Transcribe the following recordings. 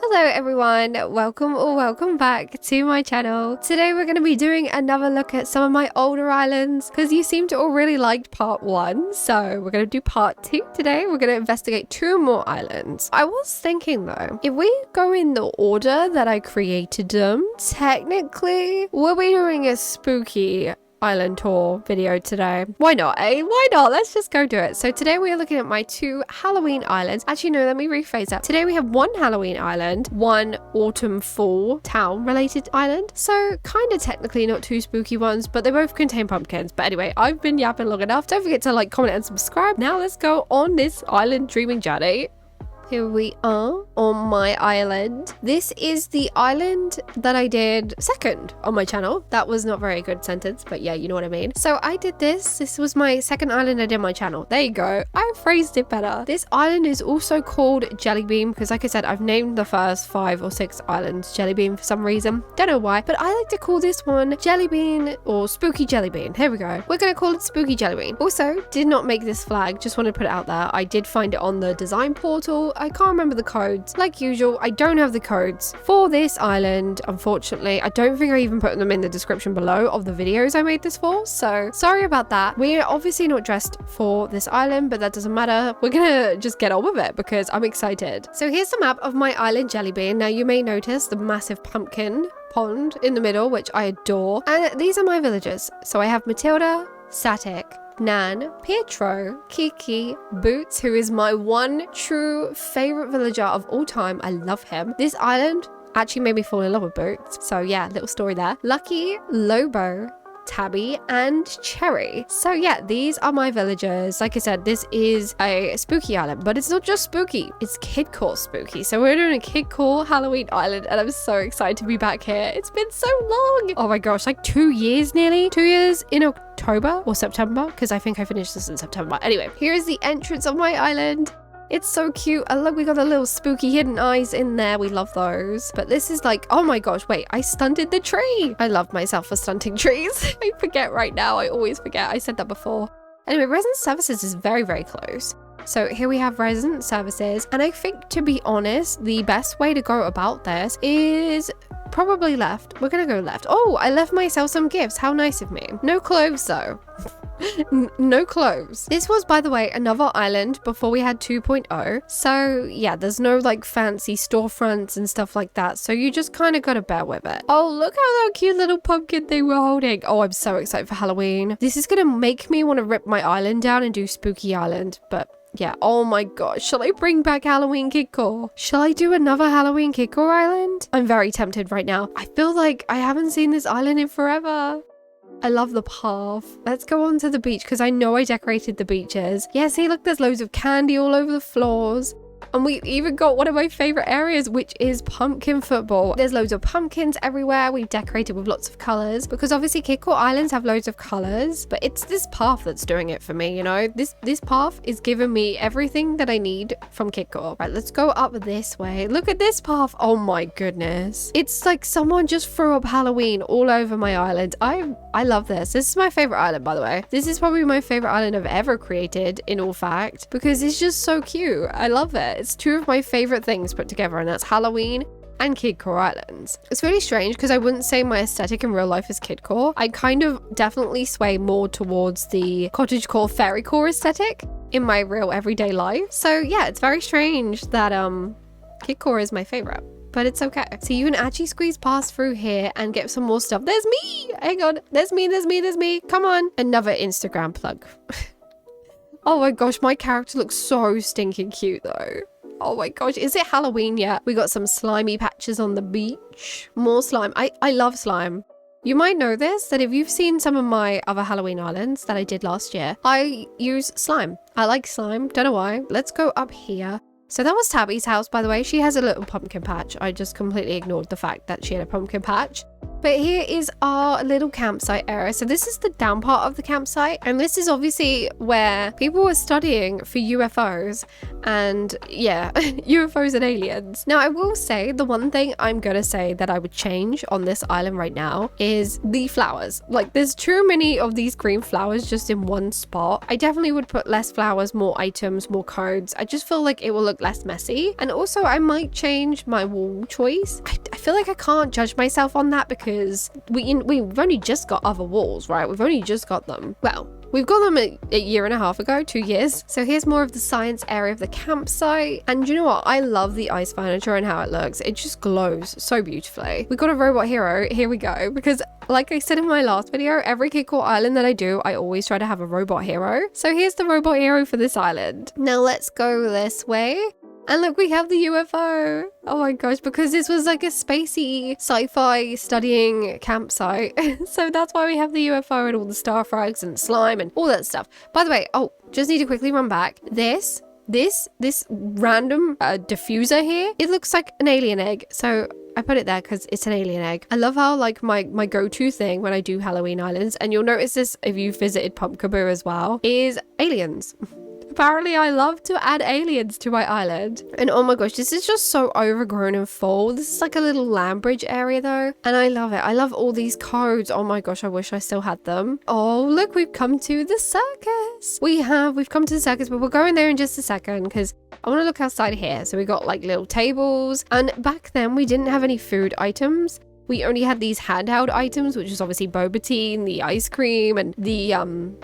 Hello everyone, welcome or welcome back to my channel. Today we're going to be doing another look at some of my older islands because you seem to all really liked part 1, so we're going to do part 2 today. We're going to investigate 2 more islands. I was thinking though, if we go in the order that I created them, technically we'll be doing a spooky island tour video today. Why not, eh? Why not? Let's just go do it. So today we are looking at my 2 Halloween islands. Actually, no, let me rephrase that. Today we have 1 Halloween island, 1 autumn fall town related island. So kind of technically not 2 spooky ones, but they both contain pumpkins. But anyway, I've been yapping long enough. Don't forget to like, comment and subscribe. Now let's go on this island dreaming journey. Here we are on my island. This is the island that I did second on my channel. That was not a very good sentence, but yeah, you know what I mean. So I did this. This was my second island I did on my channel. There you go. I phrased it better. This island is also called Jellybean because like I said, I've named the first 5 or 6 islands Jellybean for some reason. Don't know why, but I like to call this one Jellybean or Spooky Jellybean. Here we go. We're going to call it Spooky Jellybean. Also, did not make this flag. Just want to put it out there. I did find it on the design portal. I can't remember the codes. Like usual, I don't have the codes for this island, unfortunately. I don't think I even put them in the description below of the videos I made this for, so sorry about that. We're obviously not dressed for this island, but that doesn't matter. We're gonna just get on with it because I'm excited. So here's the map of my island Jellybean. Now you may notice the massive pumpkin pond in the middle, which I adore. And these are my villagers. So I have Matilda, Static, Nan, Pietro, Kiki, Boots, who is my one true favorite villager of all time. I love him. This island actually made me fall in love with Boots. So yeah, little story there. Lucky, Lobo, Tabby, and Cherry. So yeah, these are my villagers. Like I said, this is a spooky island, but it's not just spooky, it's kidcore spooky. So we're doing a kidcore Halloween island and I'm so excited to be back here. It's been so long. Oh my gosh, like 2 years nearly. 2 years in October or September, because I think I finished this in September. Anyway, here is the entrance of my island. It's so cute. And look, we got the little spooky hidden eyes in there. We love those. But this is like, oh my gosh, wait, I stunted the tree. I love myself for stunting trees. I forget right now. I always forget. I said that before. Anyway, resident services is very, very close. So here we have resident services. And I think, to be honest, the best way to go about this is probably left. We're going to go left. Oh, I left myself some gifts. How nice of me. No clothes though. No clothes. This was, by the way, another island before we had 2.0. So yeah, there's no like fancy storefronts and stuff like that. So you just kind of got to bear with it. Oh, look how that cute little pumpkin they were holding. Oh, I'm so excited for Halloween. This is going to make me want to rip my island down and do Spooky Island. But yeah, oh my gosh, shall I bring back Halloween Kidcore? Shall I do another Halloween Kidcore island? I'm very tempted right now. I feel like I haven't seen this island in forever. I love the path. Let's go on to the beach because I know I decorated the beaches. Yeah, see, look, there's loads of candy all over the floors. And we even got one of my favorite areas, which is pumpkin football. There's loads of pumpkins everywhere. We've decorated with lots of colors because obviously Kidcore Islands have loads of colors, but it's this path that's doing it for me, you know? This path is giving me everything that I need from Kidcore. Right, let's go up this way. Look at this path. Oh my goodness. It's like someone just threw up Halloween all over my island. I love this. This is my favorite island, by the way. This is probably my favorite island I've ever created, in all fact, because it's just so cute. I love it. It's 2 of my favorite things put together, and that's Halloween and Kidcore Islands. It's really strange because I wouldn't say my aesthetic in real life is Kidcore. I kind of definitely sway more towards the cottagecore fairycore aesthetic in my real everyday life. So yeah, it's very strange that Kidcore is my favorite. But it's okay. So you can actually squeeze past through here and get some more stuff. There's me! Hang on. There's me. Come on. Another Instagram plug. Oh my gosh, my character looks so stinking cute though. Oh my gosh, is it Halloween yet? We got some slimy patches on the beach. More slime. I love slime. You might know this, that if you've seen some of my other Halloween islands that I did last year, I use slime. I like slime. Don't know why. Let's go up here. So that was Tabby's house, by the way. She has a little pumpkin patch. I just completely ignored the fact that she had a pumpkin patch. But here is our little campsite area. So this is the down part of the campsite, and this is obviously where people were studying for UFOs and yeah, UFOs and aliens. Now I will say the one thing I'm gonna say that I would change on this island right now is the flowers. Like there's too many of these green flowers just in one spot. I definitely would put less flowers, more items, more codes. I just feel like it will look less messy. And also I might change my wall choice. I feel like I can't judge myself on that because we've only just got other walls, right? We've only just got them. Well, we've got them a year and a half ago, 2 years. So here's more of the science area of the campsite. And you know what? I love the ice furniture and how it looks. It just glows so beautifully. We got a robot hero. Here we go. Because like I said in my last video, every Kiko island that I do, I always try to have a robot hero. So here's the robot hero for this island. Now let's go this way. And look, we have the UFO. Oh my gosh, because this was like a spacey sci-fi studying campsite. So that's why we have the UFO and all the star frags and slime and all that stuff. By the way, oh, just need to quickly run back. This random diffuser here, it looks like an alien egg. So I put it there because it's an alien egg. I love how like my go-to thing when I do Halloween islands, and you'll notice this if you visited Pumpkaboo as well, is aliens. Apparently I love to add aliens to my island. And oh my gosh, this is just so overgrown and full. This is like a little land bridge area though. And I love it. I love all these codes. Oh my gosh, I wish I still had them. Oh, look, we've come to the circus. We've come to the circus, but we're going there in just a second because I want to look outside here. So we got like little tables. And back then we didn't have any food items. We only had these handheld items, which is obviously boba tea and the ice cream and the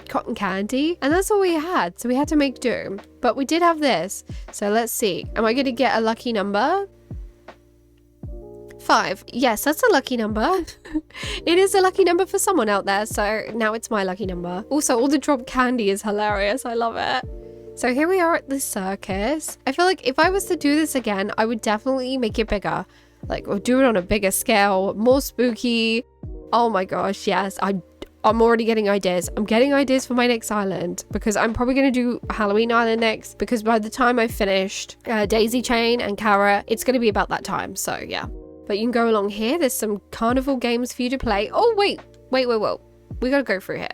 cotton candy. And that's all we had. So we had to make do. But we did have this. So let's see. Am I going to get a lucky number? 5. Yes, that's a lucky number. It is a lucky number for someone out there. So now it's my lucky number. Also, all the drop candy is hilarious. I love it. So here we are at the circus. I feel like if I was to do this again, I would definitely make it bigger. Like, or do it on a bigger scale, more spooky. Oh my gosh, yes. I'm already getting ideas. I'm getting ideas for my next island because I'm probably going to do Halloween Island next because by the time I've finished Daisychain and Carrot, it's going to be about that time. So yeah. But you can go along here. There's some carnival games for you to play. Oh, wait. We got to go through here.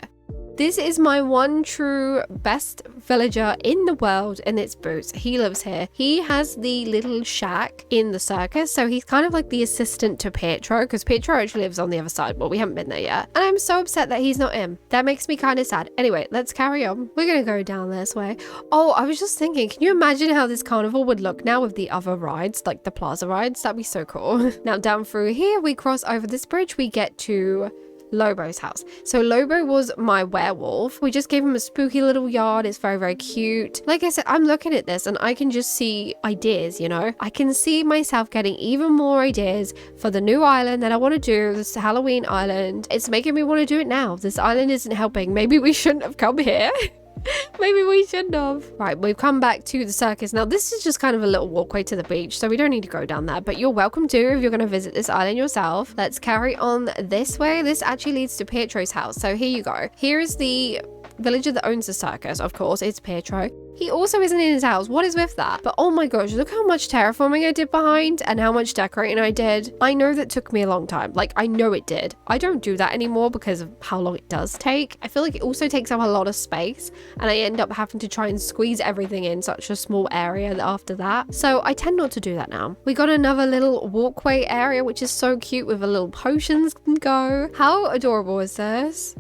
This is my one true best villager in the world, and it's Boots. He lives here. He has the little shack in the circus, so he's kind of like the assistant to Pietro, because Pietro actually lives on the other side, but we haven't been there yet. And I'm so upset that he's not in. That makes me kind of sad. Anyway, let's carry on. We're gonna go down this way. Oh, I was just thinking, can you imagine how this carnival would look now with the other rides, like the plaza rides? That'd be so cool. Now down through here, we cross over this bridge, we get to Lobo's house. So Lobo was my werewolf. We just gave him a spooky little yard. It's very, very cute. Like I said, I'm looking at this and I can just see ideas, you know? I can see myself getting even more ideas for the new island that I want to do, this Halloween island. It's making me want to do it now. This island isn't helping. Maybe we shouldn't have come here. Maybe we shouldn't have. Right, we've come back to the circus. Now, this is just kind of a little walkway to the beach, so we don't need to go down there, but you're welcome to if you're going to visit this island yourself. Let's carry on this way. This actually leads to Pietro's house. So here you go. Here is the villager that owns the circus. Of course, it's Pietro. He also isn't in his house. What is with that? But oh my gosh, look how much terraforming I did behind and how much decorating I did. I know that took me a long time. Like, I know it did. I don't do that anymore because of how long it does take. I feel like it also takes up a lot of space and I end up having to try and squeeze everything in such a small area after that. So I tend not to do that now. We got another little walkway area, which is so cute with a little potions can go. How adorable is this?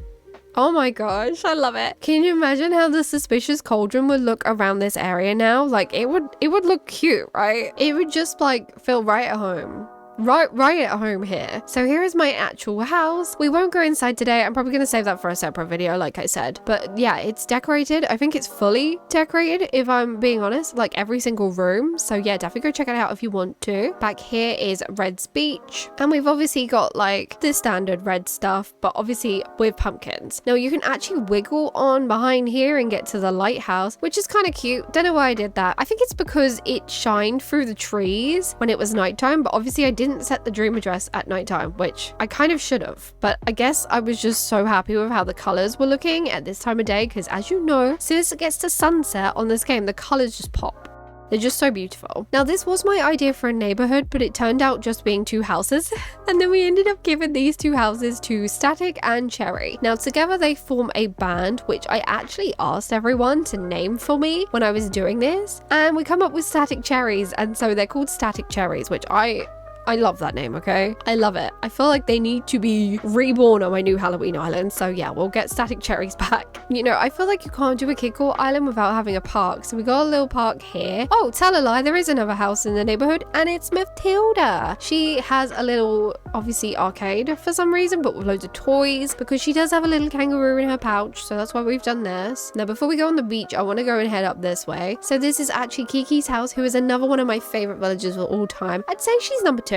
Oh my gosh, I love it. Can you imagine how the suspicious cauldron would look around this area now? Like it would look cute, right? It would just like feel right at home. Right at home here. So here is my actual house. We won't go inside today. I'm probably going to save that for a separate video, like I said. But yeah, it's decorated. I think it's fully decorated, if I'm being honest, like every single room. So yeah, definitely go check it out if you want to. Back here is Red's Beach. And we've obviously got like the standard red stuff, but obviously with pumpkins. Now you can actually wiggle on behind here and get to the lighthouse, which is kind of cute. Don't know why I did that. I think it's because it shined through the trees when it was nighttime, but obviously I didn't set the dream address at nighttime, which I kind of should have, but I guess I was just so happy with how the colors were looking at this time of day, because as you know, as soon as it gets to sunset on this game, the colors just pop. They're just so beautiful. Now, this was my idea for a neighborhood, but it turned out just being 2 houses. And then we ended up giving these 2 houses to Static and Cherry. Now, together they form a band, which I actually asked everyone to name for me when I was doing this. And we come up with Static Cherries, and so they're called Static Cherries, which I love that name, okay? I love it. I feel like they need to be reborn on my new Halloween island. So yeah, we'll get Static Cherries back. You know, I feel like you can't do a Kid Core island without having a park. So we got a little park here. Oh, tell a lie, there is another house in the neighborhood, and it's Matilda. She has a little, obviously, arcade for some reason, but with loads of toys, because she does have a little kangaroo in her pouch. So that's why we've done this. Now, before we go on the beach, I want to go and head up this way. So this is actually Kiki's house, who is another one of my favorite villagers of all time. I'd say she's number 2.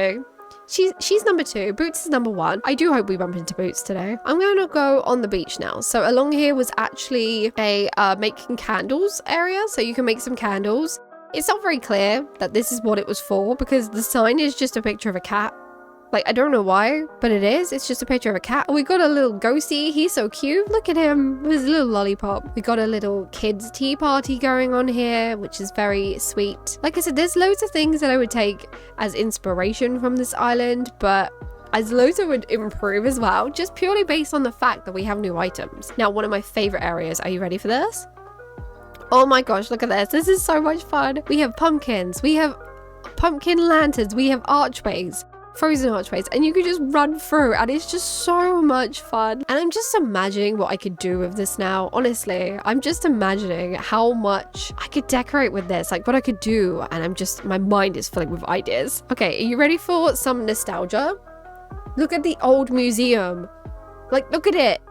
She's number 2. Boots is number 1. I do hope we bump into Boots today. I'm going to go on the beach now. So along here was actually a making candles area. So you can make some candles. It's not very clear that this is what it was for, because the sign is just a picture of a cat. Like, I don't know why, but it is. It's just a picture of a cat. We got a little ghosty. He's so cute. Look at him with his little lollipop. We got a little kids tea party going on here, which is very sweet. Like I said, there's loads of things that I would take as inspiration from this island, but as loads of would improve as well, just purely based on the fact that we have new items. Now, one of my favorite areas. Are you ready for this? Oh my gosh, look at this. This is so much fun. We have pumpkins. We have pumpkin lanterns. We have archways. Frozen archways, and you could just run through, and it's just so much fun. And I'm just imagining what I could do with this now. Honestly, I'm just imagining how much I could decorate with this, like what I could do, and my mind is filling with ideas. Okay, are you ready for some nostalgia? Look at the old museum. Like, look at it.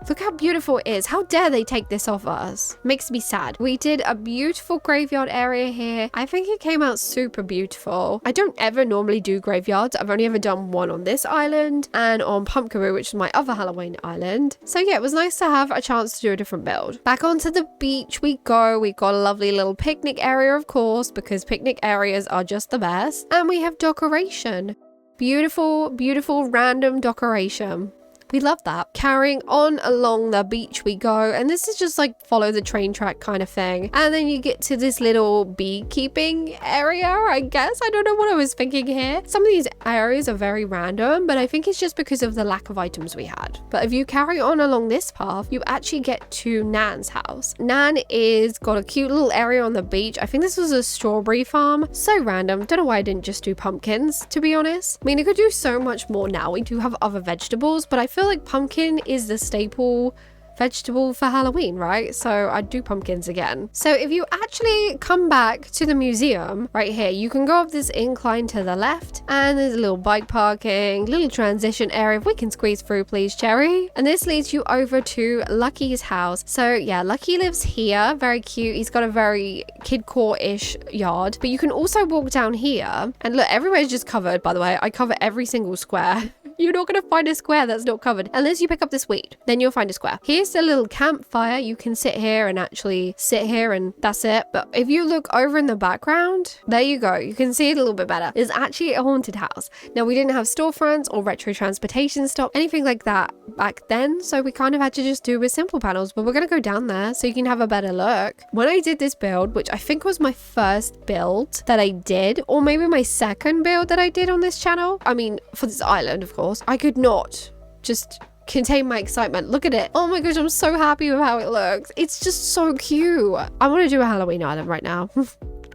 Look how beautiful it is. How dare they take this off us? Makes me sad. We did a beautiful graveyard area here. I think it came out super beautiful. I don't ever normally do graveyards. I've only ever done one on this island and on Pumpkaroo, which is my other Halloween island. So yeah, it was nice to have a chance to do a different build. Back onto the beach we go. We got a lovely little picnic area, of course, because picnic areas are just the best. And we have decoration. Beautiful, beautiful random decoration. We love that. Carrying on along the beach we go, and this is just like follow the train track kind of thing. And then you get to this little beekeeping area, I guess. I don't know what I was thinking here. Some of these areas are very random, but I think it's just because of the lack of items we had. But if you carry on along this path, you actually get to Nan's house. Nan is got a cute little area on the beach. I think this was a strawberry farm. So random. Don't know why I didn't just do pumpkins, to be honest. I mean, I could do so much more now. We do have other vegetables, but I feel like pumpkin is the staple vegetable for Halloween, right? So I'd do pumpkins again. So if you actually come back to the museum right here, you can go up this incline to the left, and there's a little bike parking, little transition area. If we can squeeze through, please, Cherry. And this leads you over to Lucky's house. So yeah, Lucky lives here. Very cute. He's got a very Kid Core-ish yard, but you can also walk down here, and look, everywhere's just covered. By the way, I cover every single square. You're not going to find a square that's not covered unless you pick up this weed. Then you'll find a square. Here's a little campfire. You can sit here and actually sit here, and that's it. But if you look over in the background, there you go. You can see it a little bit better. It's actually a haunted house. Now, we didn't have storefronts or retro transportation stop, anything like that back then. So we kind of had to just do with simple panels, but we're going to go down there so you can have a better look. When I did this build, which I think was my first build that I did, or maybe my second build that I did on this channel. I mean, for this island, of course. I could not just contain my excitement. Look at it. Oh my gosh, I'm so happy with how it looks. It's just so cute. I want to do a Halloween island right now.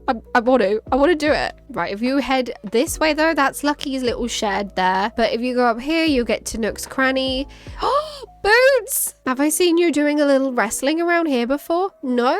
I want to do it. Right, if you head this way though, that's Lucky's little shed there. But if you go up here, you'll get to Nook's Cranny. Oh, Boots! Have I seen you doing a little wrestling around here before? No?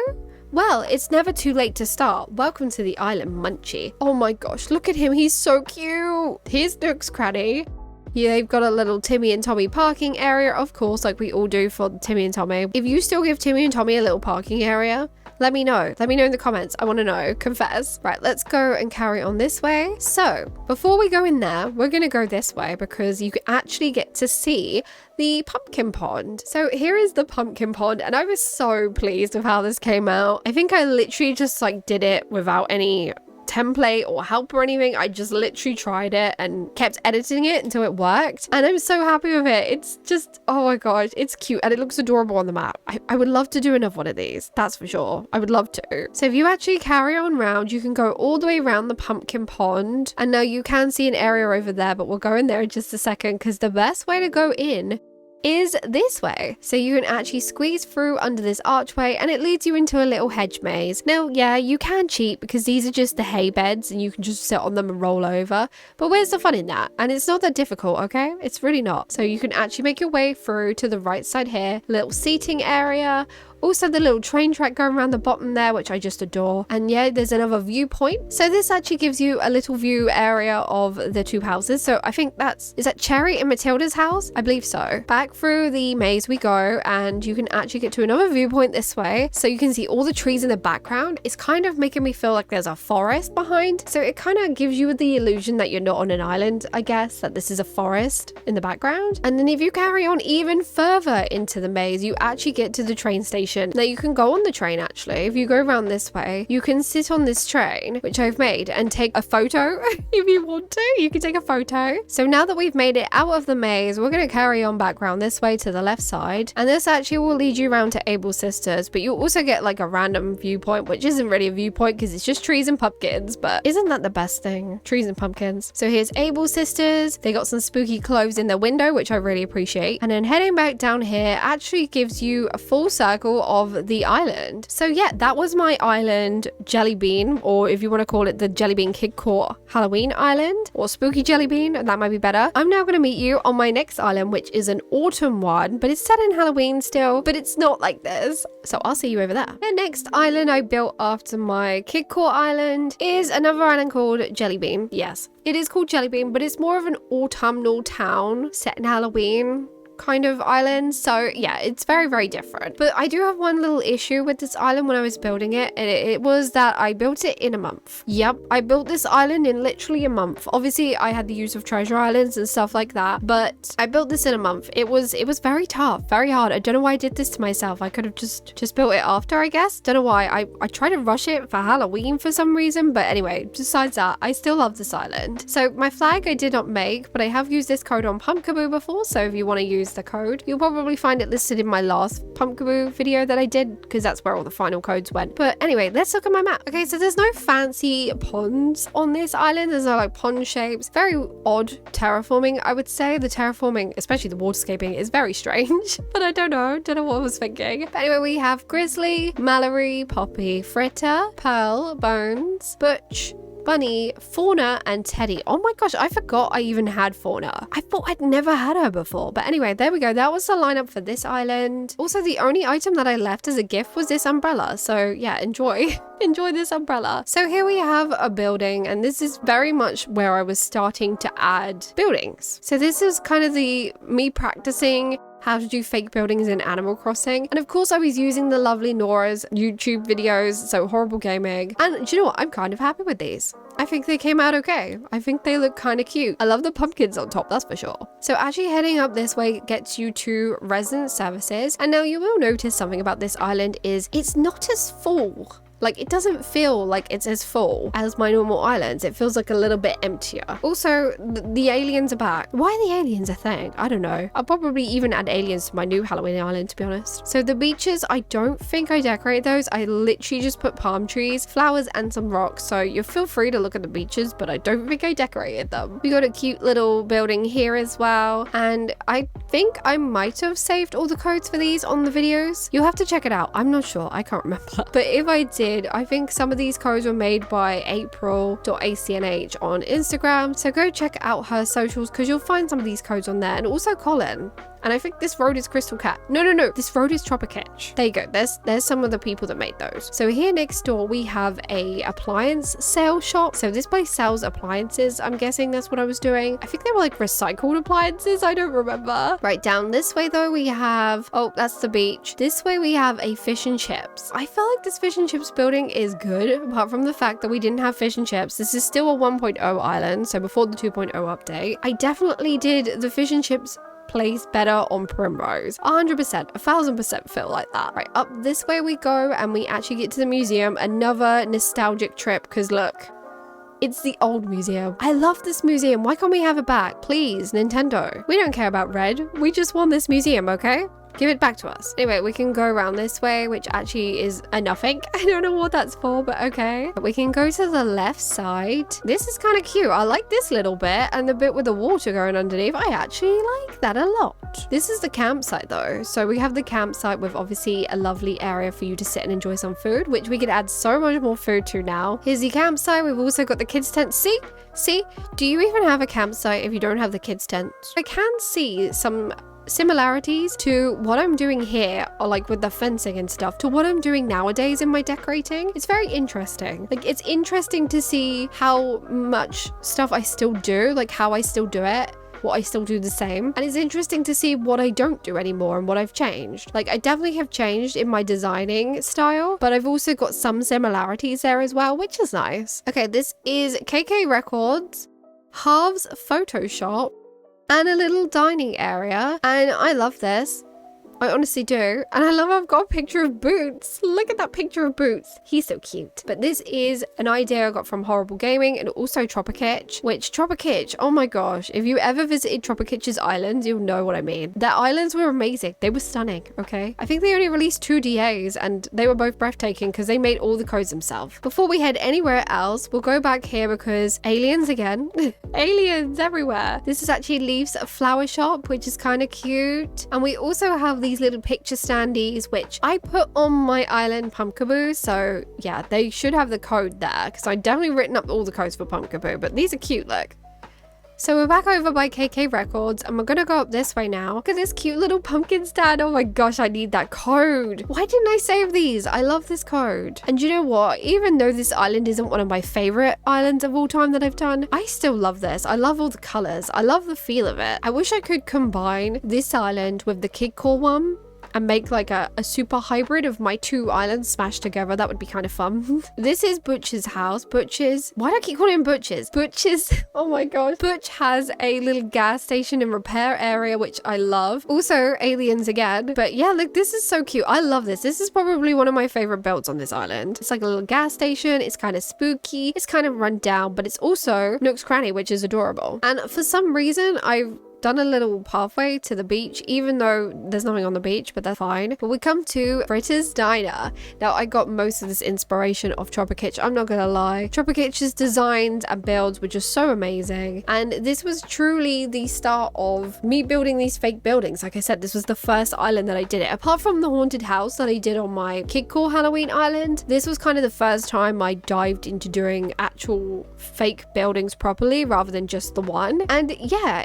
Well, it's never too late to start. Welcome to the island, Munchie. Oh my gosh, look at him. He's so cute. Here's Nook's Cranny. Yeah, they've got a little Timmy and Tommy parking area, of course, like we all do for Timmy and Tommy. If you still give Timmy and Tommy a little parking area, let me know. Let me know in the comments. I want to know. Confess. Right, let's go and carry on this way. So, before we go in there, we're going to go this way because you actually get to see the pumpkin pond. So here is the pumpkin pond, and I was so pleased with how this came out. I think I literally just like did it without any template or help or anything. I just literally tried it and kept editing it until it worked. And I'm so happy with it. It's just, oh my gosh, it's cute and it looks adorable on the map. I would love to do another one of these. That's for sure. I would love to. So if you actually carry on round, you can go all the way around the pumpkin pond. And now you can see an area over there, but we'll go in there in just a second because the best way to go in is this way. So you can actually squeeze through under this archway and it leads you into a little hedge maze. Now, yeah, you can cheat because these are just the hay beds and you can just sit on them and roll over. But where's the fun in that? And it's not that difficult, okay? It's really not. So you can actually make your way through to the right side here, little seating area. Also the little train track going around the bottom there, which I just adore. And yeah, there's another viewpoint. So this actually gives you a little view area of the two houses. So I think is that Cherry and Matilda's house? I believe so. Back through the maze we go, and you can actually get to another viewpoint this way. So you can see all the trees in the background. It's kind of making me feel like there's a forest behind. So it kind of gives you the illusion that you're not on an island, I guess, that this is a forest in the background. And then if you carry on even further into the maze, you actually get to the train station. Now you can go on the train actually. If you go around this way, you can sit on this train, which I've made, and take a photo if you want to. You can take a photo. So now that we've made it out of the maze, we're going to carry on back around this way to the left side. And this actually will lead you around to Able Sisters, but you'll also get like a random viewpoint, which isn't really a viewpoint because it's just trees and pumpkins, but isn't that the best thing? Trees and pumpkins. So here's Able Sisters. They got some spooky clothes in their window, which I really appreciate. And then heading back down here actually gives you a full circle of the island. So yeah, that was my island, Jellybean, or if you want to call it the Jellybean Kid Court Halloween Island, or Spooky Jellybean, that might be better. I'm now going to meet you on my next island, which is an autumn one, but it's set in Halloween still, but it's not like this. So I'll see you over there. The next island I built after my Kid Court Island is another island called Jellybean. Yes, it is called Jellybean, but it's more of an autumnal town set in Halloween kind of island. So yeah, it's very, very different. But I do have one little issue with this island when I was building it, and it was that I built it in a month. Yep, I built this island in literally a month. Obviously I had the use of treasure islands and stuff like that, but I built this in a month. It was very tough, very hard. I don't know why I did this to myself. I could have just built it after, I guess. Don't know why. I tried to rush it for Halloween for some reason, but anyway, besides that, I still love this island. So my flag I did not make, but I have used this code on Pumpkaboo before, so if you want to use the code, you'll probably find it listed in my last Pumpkaboo video that I did, because that's where all the final codes went. But anyway, let's look at my map. Okay, so there's no fancy ponds on this island. There's no like pond shapes. Very odd terraforming, I would say. The terraforming, especially the waterscaping, is very strange. But I don't know what I was thinking. But anyway, we have Grizzly, Mallory, Poppy, Fritter, Pearl, Bones, Butch, Bunny, Fauna, and Teddy. Oh my gosh, I forgot I even had Fauna. I thought I'd never had her before. But anyway, there we go. That was the lineup for this island. Also, the only item that I left as a gift was this umbrella. So yeah, enjoy. Enjoy this umbrella. So here we have a building, and this is very much where I was starting to add buildings. So this is kind of me practicing how to do fake buildings in Animal Crossing. And of course I was using the lovely Nora's YouTube videos, so Horrible Gaming. And do you know what? I'm kind of happy with these. I think they came out okay. I think they look kind of cute. I love the pumpkins on top, that's for sure. So actually heading up this way gets you to resident services. And now you will notice something about this island is it's not as full. Like, it doesn't feel like it's as full as my normal islands. It feels like a little bit emptier. Also, the aliens are back. Why are the aliens a thing? I don't know. I'll probably even add aliens to my new Halloween island, to be honest. So the beaches, I don't think I decorate those. I literally just put palm trees, flowers, and some rocks. So you feel free to look at the beaches, but I don't think I decorated them. We got a cute little building here as well. And I think I might have saved all the codes for these on the videos. You'll have to check it out. I'm not sure. I can't remember. But if I did, I think some of these codes were made by April.acnh on Instagram, so go check out her socials because you'll find some of these codes on there, and also Colin. And I think this road is Crystal Cat. No, this road is Tropicatch. There you go. There's some of the people that made those. So here next door we have a appliance sale shop. So this place sells appliances. I'm guessing that's what I was doing. I think they were like recycled appliances. I don't remember. Right down this way though we have, oh, that's the beach. This way we have a fish and chips. I feel like this fish and chips building is good, apart from the fact that we didn't have fish and chips. This is still a 1.0 island, so before the 2.0 update. I definitely did the fish and chips place better on Primrose. 100%, 1000% feel like that. Right, up this way we go, and we actually get to the museum. Another nostalgic trip, because look, It's the old museum. I love this museum. Why can't we have it back? Please, Nintendo. We don't care about red. We just want this museum, okay? Give it back to us. Anyway, we can go around this way, which actually is a nothing. I don't know what that's for, but okay. We can go to the left side. This is kind of cute. I like this little bit and the bit with the water going underneath. I actually like that a lot. This is the campsite though. So we have the campsite with obviously a lovely area for you to sit and enjoy some food, which we could add so much more food to now. Here's the campsite. We've also got the kids tent. See, do you even have a campsite if you don't have the kids tent? I can see some similarities to what I'm doing here, or like with the fencing and stuff, to what I'm doing nowadays in my decorating. It's very interesting. Like, it's interesting to see how much stuff I still do, like how I still do it, what I still do the same. And it's interesting to see what I don't do anymore and what I've changed. Like, I definitely have changed in my designing style, but I've also got some similarities there as well, which is nice. Okay, this is KK Records, Halves Photoshop, and a little dining area, and I love this. I honestly do. And I love I've got a picture of Boots. Look at that picture of Boots. He's so cute. But this is an idea I got from Horrible Gaming and also Tropicitch, which Tropicitch, oh my gosh, if you ever visited Tropicitch's islands, you'll know what I mean. Their islands were amazing. They were stunning, okay? I think they only released 2 DAs and they were both breathtaking because they made all the codes themselves. Before we head anywhere else, we'll go back here because aliens again. Aliens everywhere. This is actually Leaf's flower shop, which is kind of cute. And we also have these little picture standees, which I put on my island Pumpkaboo. So yeah, they should have the code there because I definitely written up all the codes for Pumpkaboo, but these are cute, look. So we're back over by KK Records and we're gonna go up this way now. Look at this cute little pumpkin stand. Oh my gosh, I need that code. Why didn't I save these? I love this code. And you know what? Even though this island isn't one of my favorite islands of all time that I've done, I still love this. I love all the colors. I love the feel of it. I wish I could combine this island with the Kid Core one and make like a super hybrid of my 2 islands smashed together. That would be kind of fun. This is Butch's house. Butch's, why do I keep calling him Butch's? Butch's, oh my gosh. Butch has a little gas station and repair area, which I love. Also aliens again. But yeah, look, this is so cute. I love this. This is probably one of my favorite builds on this island. It's like a little gas station. It's kind of spooky. It's kind of run down, but it's also Nook's Cranny, which is adorable. And for some reason, I've done a little pathway to the beach, even though there's nothing on the beach, but that's fine. But we come to Fritters Diner. Now, I got most of this inspiration of Tropicitch, I'm not gonna lie. Tropicitch's designs and builds were just so amazing. And this was truly the start of me building these fake buildings. Like I said, this was the first island that I did it. Apart from the haunted house that I did on my Kid Core Halloween island, this was kind of the first time I dived into doing actual fake buildings properly rather than just the one. And yeah,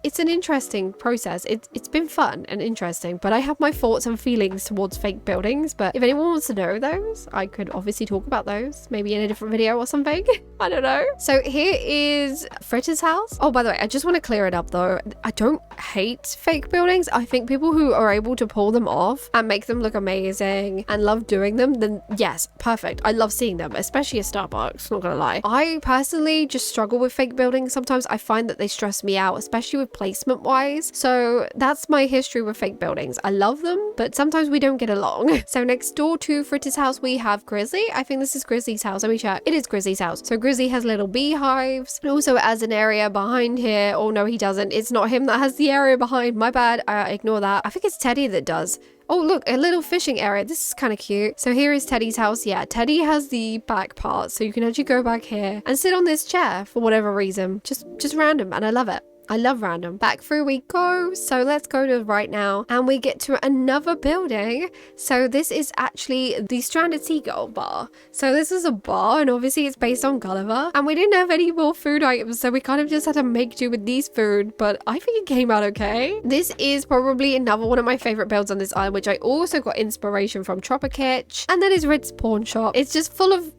it's an interesting process. It's been fun and interesting, but I have my thoughts and feelings towards fake buildings. But if anyone wants to know those, I could obviously talk about those maybe in a different video or something. I don't know. So here is Fritters' house. Oh, by the way, I just want to clear it up though. I don't hate fake buildings. I think people who are able to pull them off and make them look amazing and love doing them, then yes, perfect. I love seeing them, especially at Starbucks, not gonna lie. I personally just struggle with fake buildings. Sometimes I find that they stress me out, especially with placement wise. So that's my history with fake buildings. I love them, but sometimes we don't get along. So next door to Fritters' house, we have Grizzly. I think this is Grizzly's house. Let me check. It is Grizzly's house. So Grizzly has little beehives. It also has an area behind here. Oh no, he doesn't. It's not him that has the area behind. My bad. Ignore that. I think it's Teddy that does. Oh, look, a little fishing area. This is kind of cute. So here is Teddy's house. Yeah, Teddy has the back part, so you can actually go back here and sit on this chair for whatever reason. Just random, and I love it. I love random. Back through we go. So let's go to right now and we get to another building. So this is actually the Stranded Seagull bar. So this is a bar and obviously it's based on Gulliver, and we didn't have any more food items, so we kind of just had to make do with these food, but I think it came out okay. This is probably another one of my favorite builds on this island, which I also got inspiration from Tropicitch, and that is Red's pawn shop. It's just full of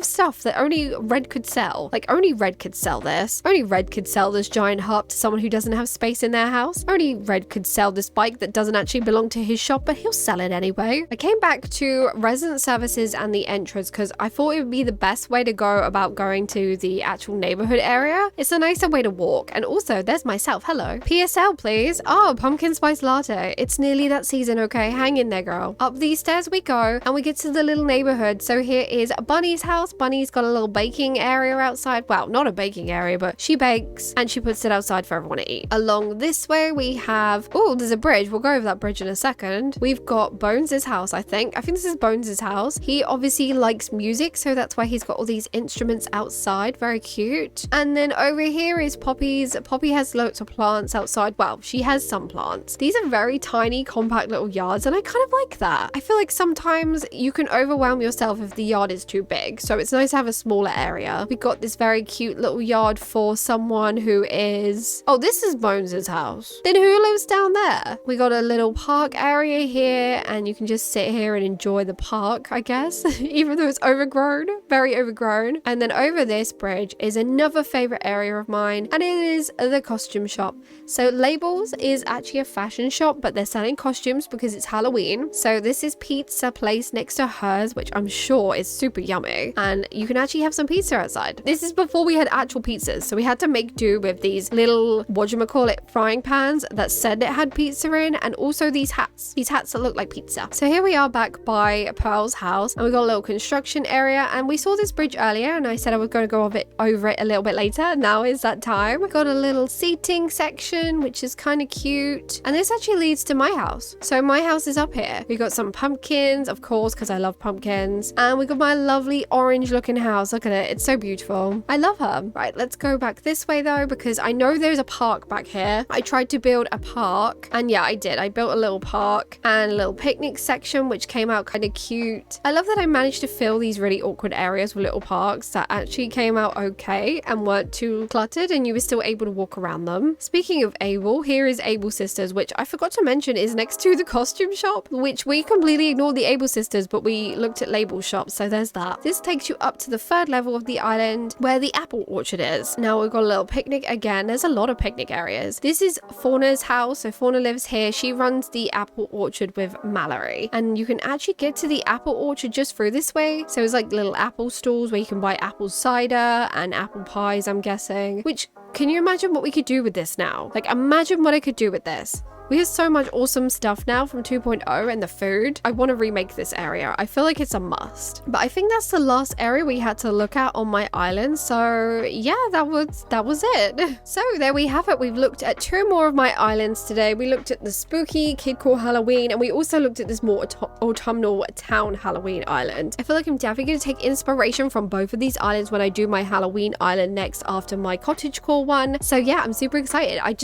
stuff that only Red could sell. Like, only Red could sell this. Only Red could sell this giant harp to someone who doesn't have space in their house. Only Red could sell this bike that doesn't actually belong to his shop, but he'll sell it anyway. I came back to resident services and the entrance because I thought it would be the best way to go about going to the actual neighborhood area. It's a nicer way to walk. And also, there's myself. Hello. PSL, please. Oh, pumpkin spice latte. It's nearly that season, okay? Hang in there, girl. Up these stairs we go and we get to the little neighborhood. So here is Bunny's house. house, Bunny's got a little baking area outside. Well, not a baking area, but she bakes and she puts it outside for everyone to eat. Along this way we have, oh, there's a bridge. We'll go over that bridge in a second. We've got Bones' house, I think this is Bones' house. He obviously likes music, so that's why he's got all these instruments outside. Very cute. And then over here is Poppy's. Poppy has loads of plants outside. Well, she has some plants. These are very tiny, compact little yards, and I kind of like that. I feel like sometimes you can overwhelm yourself if the yard is too big, so it's nice to have a smaller area. We got this very cute little yard for someone who is, oh, this is Bones' house. Then who lives down there? We got a little park area here, and you can just sit here and enjoy the park, I guess, even though it's overgrown, very overgrown. And then over this bridge is another favorite area of mine, and it is the costume shop. So Labels is actually a fashion shop, but they're selling costumes because it's Halloween. So this is pizza place next to hers, which I'm sure is super yummy, and you can actually have some pizza outside. This is before we had actual pizzas, so we had to make do with these little, whatchamacallit, frying pans that said it had pizza in, and also these hats that look like pizza. So here we are back by Pearl's house, and we got a little construction area, and we saw this bridge earlier, and I said I was going to go over it a little bit later. Now is that time. We got a little seating section, which is kind of cute, and this actually leads to my house. So my house is up here. We got some pumpkins, of course, because I love pumpkins, and we got my lovely orange looking house. Look at it, it's so beautiful. I love her. Right, let's go back this way though, because I know there's a park back here. I tried to build a park, and yeah, I did. I built a little park and a little picnic section, which came out kind of cute. I love that I managed to fill these really awkward areas with little parks that actually came out okay and weren't too cluttered, and you were still able to walk around them. Speaking of Able, here is Able Sisters, which I forgot to mention is next to the costume shop, which we completely ignored the Able Sisters, but we looked at Label shop, so there's that. This takes you up to the 3rd level of the island where the apple orchard is. Now we've got a little picnic again. There's a lot of picnic areas. This is Fauna's house, so Fauna lives here. She runs the apple orchard with Mallory, and you can actually get to the apple orchard just through this way. So it's like little apple stalls where you can buy apple cider and apple pies, I'm guessing. Which, can you imagine what we could do with this now? Like, imagine what I could do with this. We have so much awesome stuff now from 2.0 and the food. I want to remake this area. I feel like it's a must. But I think that's the last area we had to look at on my island. So yeah, that was it. So there we have it. We've looked at 2 more of my islands today. We looked at the spooky Kid Core Halloween, and we also looked at this more autumnal town Halloween island. I feel like I'm definitely going to take inspiration from both of these islands when I do my Halloween island next after my cottage core one. So yeah, I'm super excited. I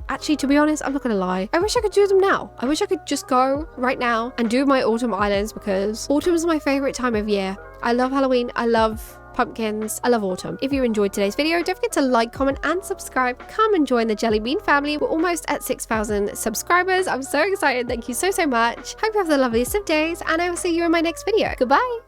actually, to be honest, I'm not gonna lie, I wish I could do them now. I wish I could just go right now and do my autumn islands, because autumn is my favorite time of year. I love Halloween. I love pumpkins. I love autumn. If you enjoyed today's video, don't forget to like, comment, and subscribe. Come and join the Jellybean family. We're almost at 6,000 subscribers. I'm so excited. Thank you so much. Hope you have the loveliest of days, and I will see you in my next video. Goodbye.